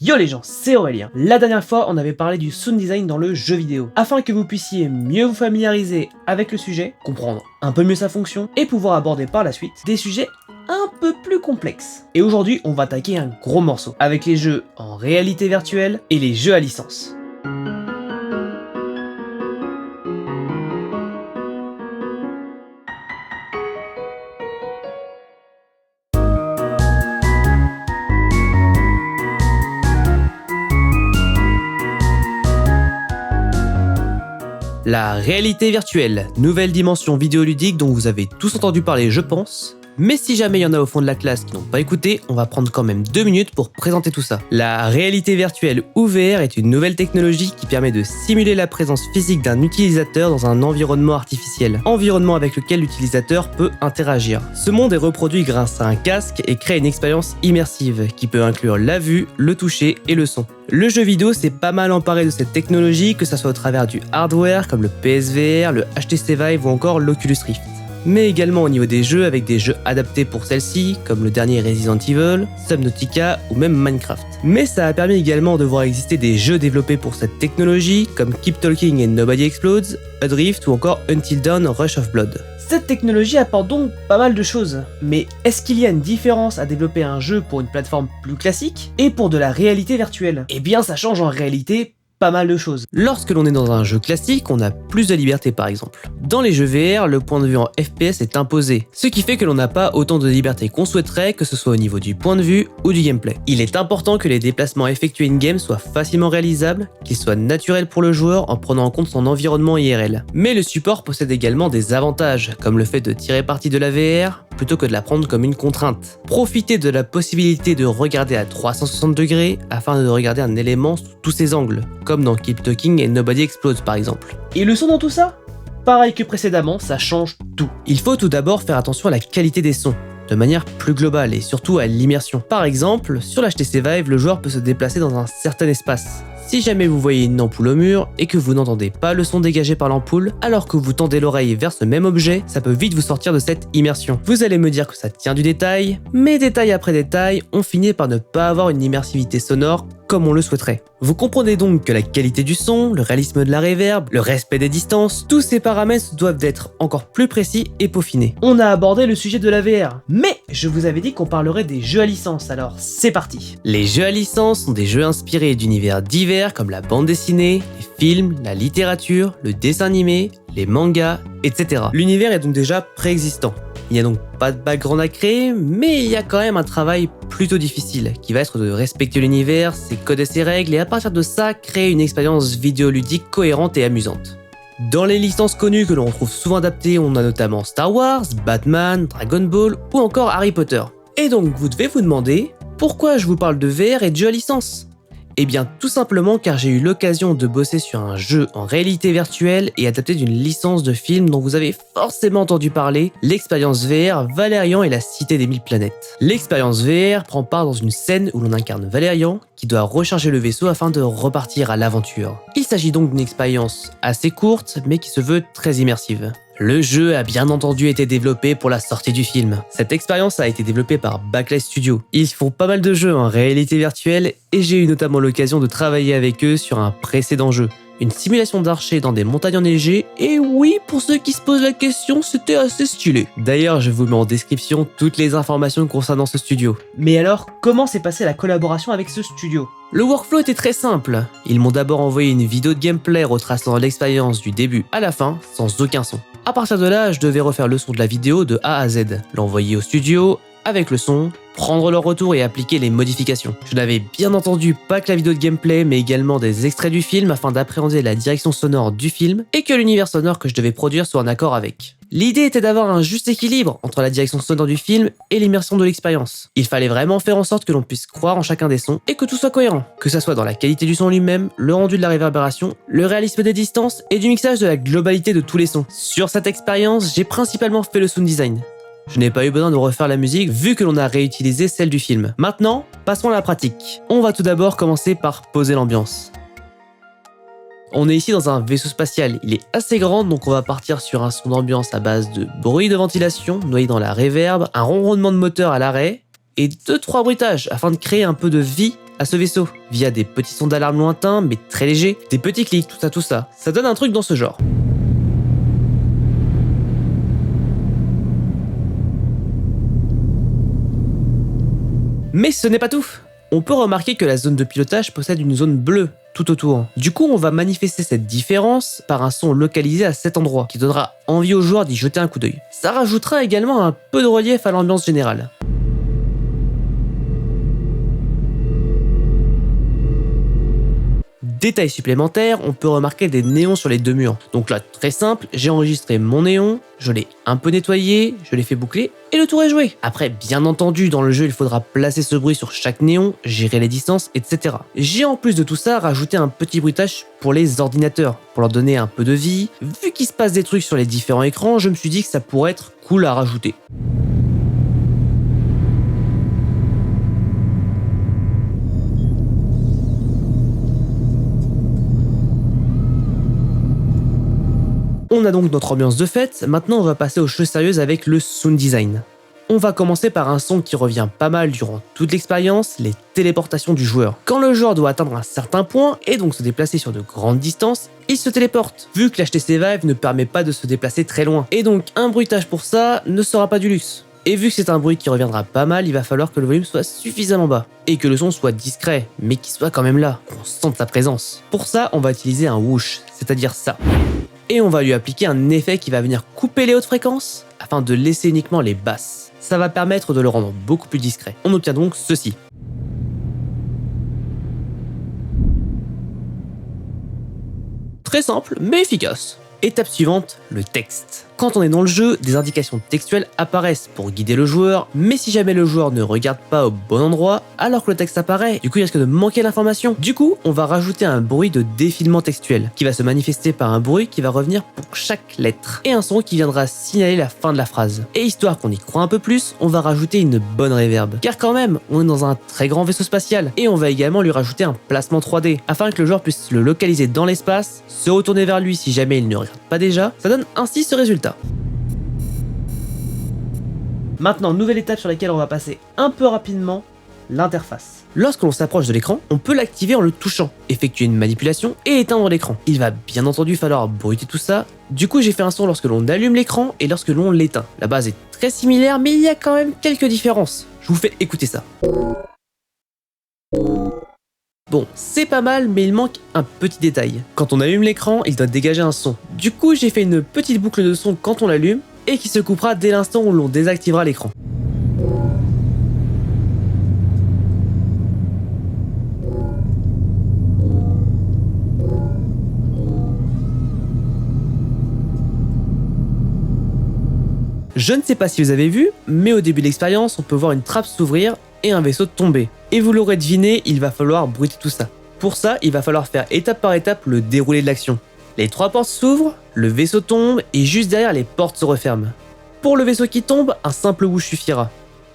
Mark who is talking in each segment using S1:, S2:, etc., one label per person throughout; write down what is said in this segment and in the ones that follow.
S1: Yo les gens, c'est Aurélien. La dernière fois, on avait parlé du sound design dans le jeu vidéo, afin que vous puissiez mieux vous familiariser avec le sujet, comprendre un peu mieux sa fonction, et pouvoir aborder par la suite des sujets un peu plus complexes. Et aujourd'hui, on va attaquer un gros morceau, avec les jeux en réalité virtuelle et les jeux à licence. La réalité virtuelle, nouvelle dimension vidéoludique dont vous avez tous entendu parler je pense, mais si jamais il y en a au fond de la classe qui n'ont pas écouté, on va prendre quand même 2 minutes pour présenter tout ça. La réalité virtuelle ou VR est une nouvelle technologie qui permet de simuler la présence physique d'un utilisateur dans un environnement artificiel, environnement avec lequel l'utilisateur peut interagir. Ce monde est reproduit grâce à un casque et crée une expérience immersive qui peut inclure la vue, le toucher et le son. Le jeu vidéo s'est pas mal emparé de cette technologie, que ce soit au travers du hardware comme le PSVR, le HTC Vive ou encore l'Oculus Rift. Mais également au niveau des jeux avec des jeux adaptés pour celle-ci, comme le dernier Resident Evil, Subnautica ou même Minecraft. Mais ça a permis également de voir exister des jeux développés pour cette technologie, comme Keep Talking and Nobody Explodes, Adrift ou encore Until Dawn Rush of Blood. Cette technologie apporte donc pas mal de choses, mais est-ce qu'il y a une différence à développer un jeu pour une plateforme plus classique et pour de la réalité virtuelle? Eh bien ça change en réalité pas mal de choses. Lorsque l'on est dans un jeu classique, on a plus de liberté par exemple. Dans les jeux VR, le point de vue en FPS est imposé, ce qui fait que l'on n'a pas autant de liberté qu'on souhaiterait, que ce soit au niveau du point de vue ou du gameplay. Il est important que les déplacements effectués in-game soient facilement réalisables, qu'ils soient naturels pour le joueur en prenant en compte son environnement IRL. Mais le support possède également des avantages, comme le fait de tirer parti de la VR, plutôt que de la prendre comme une contrainte. Profitez de la possibilité de regarder à 360 degrés afin de regarder un élément sous tous ses angles, comme dans Keep Talking et Nobody Explodes par exemple. Et le son dans tout ça? Pareil que précédemment, ça change tout. Il faut tout d'abord faire attention à la qualité des sons, de manière plus globale et surtout à l'immersion. Par exemple, sur l'HTC Vive, le joueur peut se déplacer dans un certain espace. Si jamais vous voyez une ampoule au mur et que vous n'entendez pas le son dégagé par l'ampoule, alors que vous tendez l'oreille vers ce même objet, ça peut vite vous sortir de cette immersion. Vous allez me dire que ça tient du détail, mais détail après détail, on finit par ne pas avoir une immersivité sonore comme on le souhaiterait. Vous comprenez donc que la qualité du son, le réalisme de la reverb, le respect des distances, tous ces paramètres doivent être encore plus précis et peaufinés. On a abordé le sujet de la VR, mais je vous avais dit qu'on parlerait des jeux à licence, alors c'est parti. Les jeux à licence sont des jeux inspirés d'univers divers comme la bande dessinée, les films, la littérature, le dessin animé, les mangas, etc. L'univers est donc déjà préexistant. Il n'y a donc pas de background à créer, mais il y a quand même un travail plutôt difficile, qui va être de respecter l'univers, ses codes et ses règles, et à partir de ça, créer une expérience vidéoludique cohérente et amusante. Dans les licences connues que l'on retrouve souvent adaptées, on a notamment Star Wars, Batman, Dragon Ball ou encore Harry Potter. Et donc vous devez vous demander, pourquoi je vous parle de VR et de jeux à licence ? Eh bien tout simplement car j'ai eu l'occasion de bosser sur un jeu en réalité virtuelle et adapté d'une licence de film dont vous avez forcément entendu parler, l'expérience VR Valérian et la Cité des Mille Planètes. L'expérience VR prend part dans une scène où l'on incarne Valérian qui doit recharger le vaisseau afin de repartir à l'aventure. Il s'agit donc d'une expérience assez courte mais qui se veut très immersive. Le jeu a bien entendu été développé pour la sortie du film. Cette expérience a été développée par Backlight Studio. Ils font pas mal de jeux en réalité virtuelle et j'ai eu notamment l'occasion de travailler avec eux sur un précédent jeu. Une simulation d'archer dans des montagnes enneigées, et oui, pour ceux qui se posent la question, c'était assez stylé. D'ailleurs, je vous mets en description toutes les informations concernant ce studio. Mais alors, comment s'est passée la collaboration avec ce studio ? Le workflow était très simple. Ils m'ont d'abord envoyé une vidéo de gameplay retraçant l'expérience du début à la fin, sans aucun son. À partir de là, je devais refaire le son de la vidéo de A à Z, l'envoyer au studio, avec le son, prendre leur retour et appliquer les modifications. Je n'avais bien entendu pas que la vidéo de gameplay, mais également des extraits du film afin d'appréhender la direction sonore du film et que l'univers sonore que je devais produire soit en accord avec. L'idée était d'avoir un juste équilibre entre la direction sonore du film et l'immersion de l'expérience. Il fallait vraiment faire en sorte que l'on puisse croire en chacun des sons et que tout soit cohérent, que ça soit dans la qualité du son lui-même, le rendu de la réverbération, le réalisme des distances et du mixage de la globalité de tous les sons. Sur cette expérience, j'ai principalement fait le sound design. Je n'ai pas eu besoin de refaire la musique vu que l'on a réutilisé celle du film. Maintenant, passons à la pratique. On va tout d'abord commencer par poser l'ambiance. On est ici dans un vaisseau spatial, il est assez grand donc on va partir sur un son d'ambiance à base de bruit de ventilation noyé dans la réverb, un ronronnement de moteur à l'arrêt et 2-3 bruitages afin de créer un peu de vie à ce vaisseau, via des petits sons d'alarme lointains mais très légers, des petits clics, tout ça. Ça donne un truc dans ce genre. Mais ce n'est pas tout. On peut remarquer que la zone de pilotage possède une zone bleue tout autour. Du coup, on va manifester cette différence par un son localisé à cet endroit, qui donnera envie aux joueurs d'y jeter un coup d'œil. Ça rajoutera également un peu de relief à l'ambiance générale. Détail supplémentaire, on peut remarquer des néons sur les deux murs. Donc là, très simple, j'ai enregistré mon néon, je l'ai un peu nettoyé, je l'ai fait boucler, et le tour est joué. Après, bien entendu, dans le jeu, il faudra placer ce bruit sur chaque néon, gérer les distances, etc. J'ai en plus de tout ça rajouté un petit bruitage pour les ordinateurs, pour leur donner un peu de vie. Vu qu'il se passe des trucs sur les différents écrans, je me suis dit que ça pourrait être cool à rajouter. On a donc notre ambiance de fête, maintenant on va passer aux choses sérieuses avec le sound design. On va commencer par un son qui revient pas mal durant toute l'expérience, les téléportations du joueur. Quand le joueur doit atteindre un certain point et donc se déplacer sur de grandes distances, il se téléporte, vu que l'HTC Vive ne permet pas de se déplacer très loin. Et donc un bruitage pour ça ne sera pas du luxe. Et vu que c'est un bruit qui reviendra pas mal, il va falloir que le volume soit suffisamment bas. Et que le son soit discret, mais qu'il soit quand même là, qu'on sente sa présence. Pour ça, on va utiliser un whoosh, c'est-à-dire ça. Et on va lui appliquer un effet qui va venir couper les hautes fréquences afin de laisser uniquement les basses. Ça va permettre de le rendre beaucoup plus discret. On obtient donc ceci. Très simple, mais efficace. Étape suivante, le texte. Quand on est dans le jeu, des indications textuelles apparaissent pour guider le joueur, mais si jamais le joueur ne regarde pas au bon endroit, alors que le texte apparaît, du coup il risque de manquer l'information. Du coup, on va rajouter un bruit de défilement textuel, qui va se manifester par un bruit qui va revenir pour chaque lettre, et un son qui viendra signaler la fin de la phrase. Et histoire qu'on y croit un peu plus, on va rajouter une bonne reverb. Car quand même, on est dans un très grand vaisseau spatial, et on va également lui rajouter un placement 3D, afin que le joueur puisse le localiser dans l'espace, se retourner vers lui si jamais il ne regarde pas déjà, ça donne ainsi ce résultat. Maintenant, nouvelle étape sur laquelle on va passer un peu rapidement, l'interface. Lorsque l'on s'approche de l'écran, on peut l'activer en le touchant, effectuer une manipulation et éteindre l'écran. Il va bien entendu falloir bruiter tout ça. Du coup, j'ai fait un son lorsque l'on allume l'écran et lorsque l'on l'éteint. La base est très similaire, mais il y a quand même quelques différences. Je vous fais écouter ça. Bon, c'est pas mal, mais il manque un petit détail. Quand on allume l'écran, il doit dégager un son. Du coup, j'ai fait une petite boucle de son quand on l'allume, et qui se coupera dès l'instant où l'on désactivera l'écran. Je ne sais pas si vous avez vu, mais au début de l'expérience, on peut voir une trappe s'ouvrir et un vaisseau tomber. Et vous l'aurez deviné, il va falloir bruiter tout ça. Pour ça, il va falloir faire étape par étape le déroulé de l'action. Les trois portes s'ouvrent, le vaisseau tombe et juste derrière les portes se referment. Pour le vaisseau qui tombe, un simple whoosh suffira.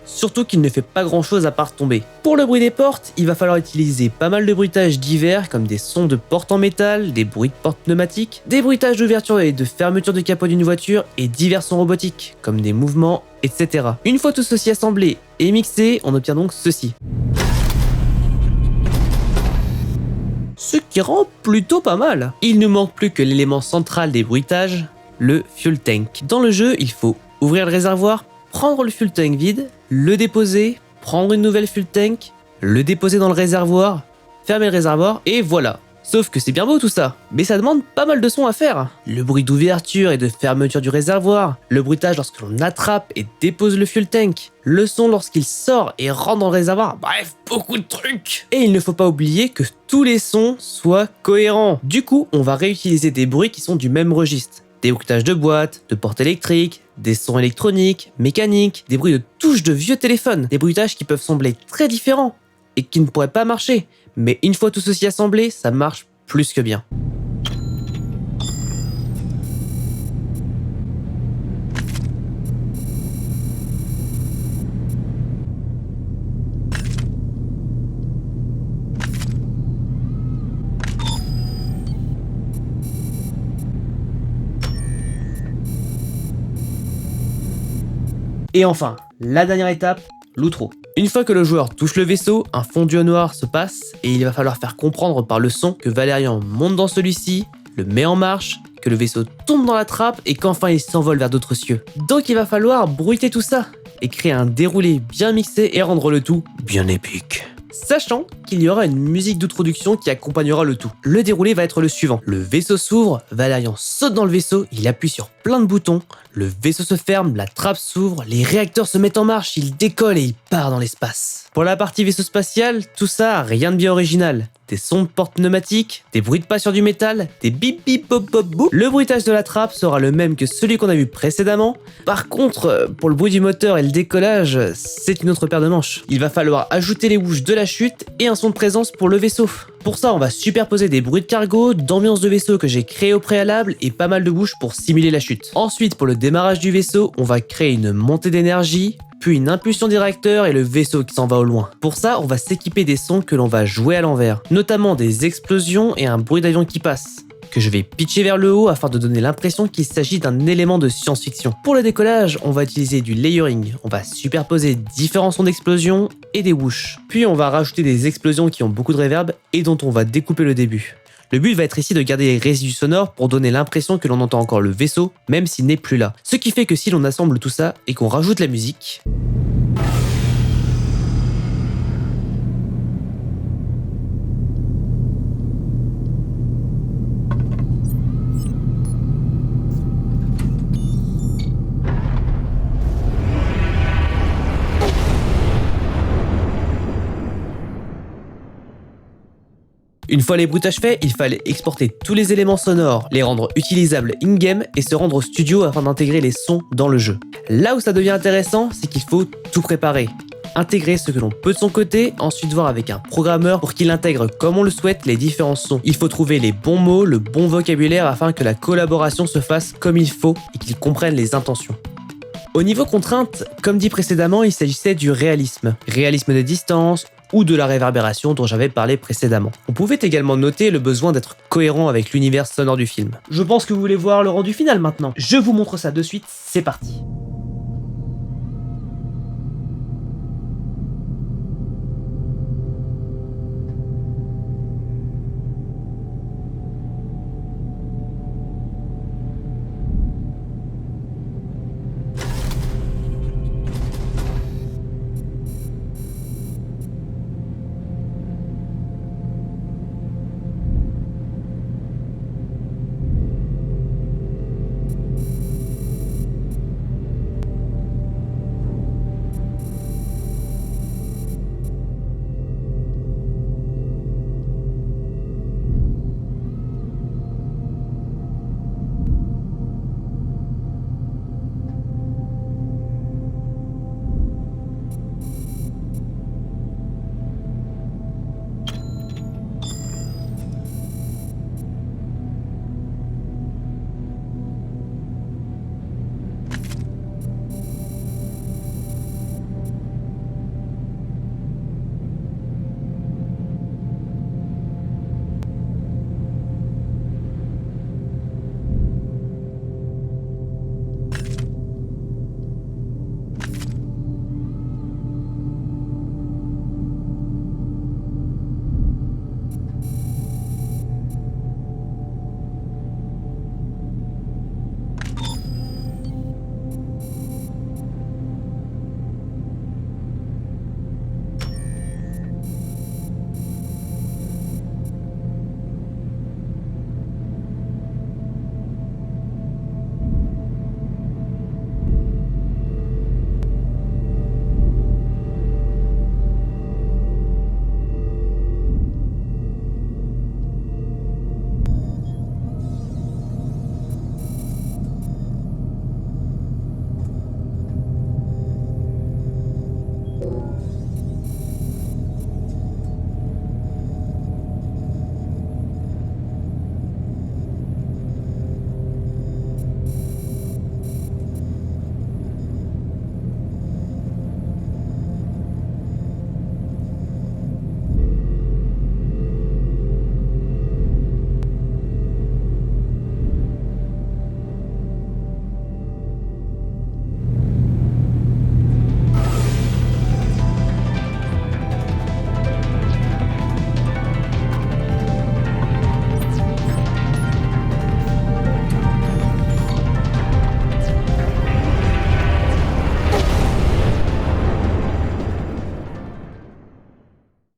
S1: Surtout qu'il ne fait pas grand chose à part tomber. Pour le bruit des portes, il va falloir utiliser pas mal de bruitages divers comme des sons de portes en métal, des bruits de portes pneumatiques, des bruitages d'ouverture et de fermeture du capot d'une voiture et divers sons robotiques comme des mouvements, etc. Une fois tout ceci assemblé et mixé, on obtient donc ceci. Ce qui rend plutôt pas mal. Il ne manque plus que l'élément central des bruitages, le fuel tank. Dans le jeu, il faut ouvrir le réservoir, prendre le fuel tank vide, le déposer, prendre une nouvelle fuel tank, le déposer dans le réservoir, fermer le réservoir et voilà. Sauf que c'est bien beau tout ça, mais ça demande pas mal de sons à faire. Le bruit d'ouverture et de fermeture du réservoir, le bruitage lorsque l'on attrape et dépose le fuel tank, le son lorsqu'il sort et rentre dans le réservoir, bref, beaucoup de trucs. Et il ne faut pas oublier que tous les sons soient cohérents. Du coup, on va réutiliser des bruits qui sont du même registre. Des bruitages de boîtes, de portes électriques, des sons électroniques, mécaniques, des bruits de touches de vieux téléphones, des bruitages qui peuvent sembler très différents et qui ne pourraient pas marcher. Mais une fois tout ceci assemblé, ça marche plus que bien. Et enfin, la dernière étape, l'outro. Une fois que le joueur touche le vaisseau, un fondu au noir se passe et il va falloir faire comprendre par le son que Valérian monte dans celui-ci, le met en marche, que le vaisseau tombe dans la trappe et qu'enfin il s'envole vers d'autres cieux. Donc il va falloir bruiter tout ça et créer un déroulé bien mixé et rendre le tout bien épique. Sachant qu'il y aura une musique d'introduction qui accompagnera le tout. Le déroulé va être le suivant. Le vaisseau s'ouvre, Valérian saute dans le vaisseau, il appuie sur plein de boutons, le vaisseau se ferme, la trappe s'ouvre, les réacteurs se mettent en marche, il décolle et il part dans l'espace. Pour la partie vaisseau spatial, tout ça, rien de bien original. Des sons de porte pneumatiques, des bruits de pas sur du métal, des bip bip pop pop boop. Le bruitage de la trappe sera le même que celui qu'on a vu précédemment. Par contre, pour le bruit du moteur et le décollage, c'est une autre paire de manches. Il va falloir ajouter les whoosh de la chute et un son de présence pour le vaisseau. Pour ça, on va superposer des bruits de cargo, d'ambiance de vaisseau que j'ai créé au préalable et pas mal de whoosh pour simuler la chute. Ensuite, pour le démarrage du vaisseau, on va créer une montée d'énergie, puis une impulsion des réacteurs et le vaisseau qui s'en va au loin. Pour ça, on va s'équiper des sons que l'on va jouer à l'envers, notamment des explosions et un bruit d'avion qui passe, que je vais pitcher vers le haut afin de donner l'impression qu'il s'agit d'un élément de science-fiction. Pour le décollage, on va utiliser du layering, on va superposer différents sons d'explosion et des whoosh. Puis on va rajouter des explosions qui ont beaucoup de reverb et dont on va découper le début. Le but va être ici de garder les résidus sonores pour donner l'impression que l'on entend encore le vaisseau, même s'il n'est plus là. Ce qui fait que si l'on assemble tout ça et qu'on rajoute la musique, une fois les bruitages faits, il fallait exporter tous les éléments sonores, les rendre utilisables in-game et se rendre au studio afin d'intégrer les sons dans le jeu. Là où ça devient intéressant, c'est qu'il faut tout préparer. Intégrer ce que l'on peut de son côté, ensuite voir avec un programmeur pour qu'il intègre comme on le souhaite les différents sons. Il faut trouver les bons mots, le bon vocabulaire afin que la collaboration se fasse comme il faut et qu'ils comprennent les intentions. Au niveau contrainte, comme dit précédemment, il s'agissait du réalisme. Réalisme des distances ou de la réverbération dont j'avais parlé précédemment. On pouvait également noter le besoin d'être cohérent avec l'univers sonore du film. Je pense que vous voulez voir le rendu final maintenant. Je vous montre ça de suite, c'est parti.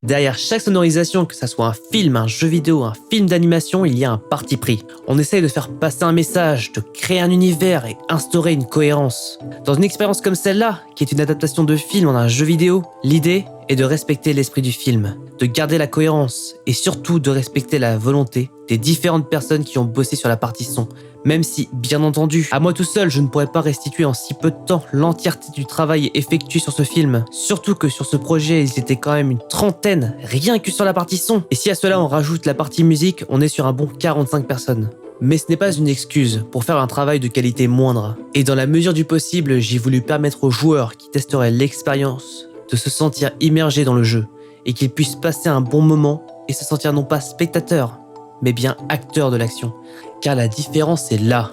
S1: Derrière chaque sonorisation, que ça soit un film, un jeu vidéo, un film d'animation, il y a un parti pris. On essaye de faire passer un message, de créer un univers et instaurer une cohérence. Dans une expérience comme celle-là, qui est une adaptation de film en un jeu vidéo, l'idée est de respecter l'esprit du film, de garder la cohérence et surtout de respecter la volonté des différentes personnes qui ont bossé sur la partie son. Même si, bien entendu, à moi tout seul, je ne pourrais pas restituer en si peu de temps l'entièreté du travail effectué sur ce film. Surtout que sur ce projet, ils étaient quand même une trentaine, rien que sur la partie son. Et si à cela on rajoute la partie musique, on est sur un bon 45 personnes. Mais ce n'est pas une excuse pour faire un travail de qualité moindre. Et dans la mesure du possible, j'ai voulu permettre aux joueurs qui testeraient l'expérience de se sentir immergés dans le jeu et qu'ils puissent passer un bon moment et se sentir non pas spectateurs, mais bien acteurs de l'action. Car la différence est là.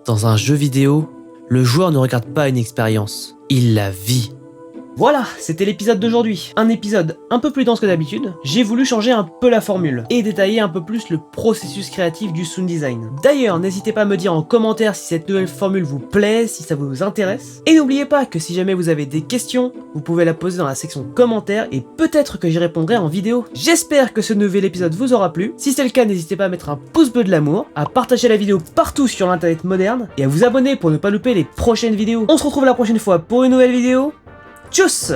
S1: Dans un jeu vidéo, le joueur ne regarde pas une expérience, il la vit. Voilà, c'était l'épisode d'aujourd'hui. Un épisode un peu plus dense que d'habitude. J'ai voulu changer un peu la formule et détailler un peu plus le processus créatif du sound design. D'ailleurs, n'hésitez pas à me dire en commentaire si cette nouvelle formule vous plaît, si ça vous intéresse. Et n'oubliez pas que si jamais vous avez des questions, vous pouvez la poser dans la section commentaires et peut-être que j'y répondrai en vidéo. J'espère que ce nouvel épisode vous aura plu. Si c'est le cas, n'hésitez pas à mettre un pouce bleu de l'amour, à partager la vidéo partout sur l'internet moderne et à vous abonner pour ne pas louper les prochaines vidéos. On se retrouve la prochaine fois pour une nouvelle vidéo. Tchuss!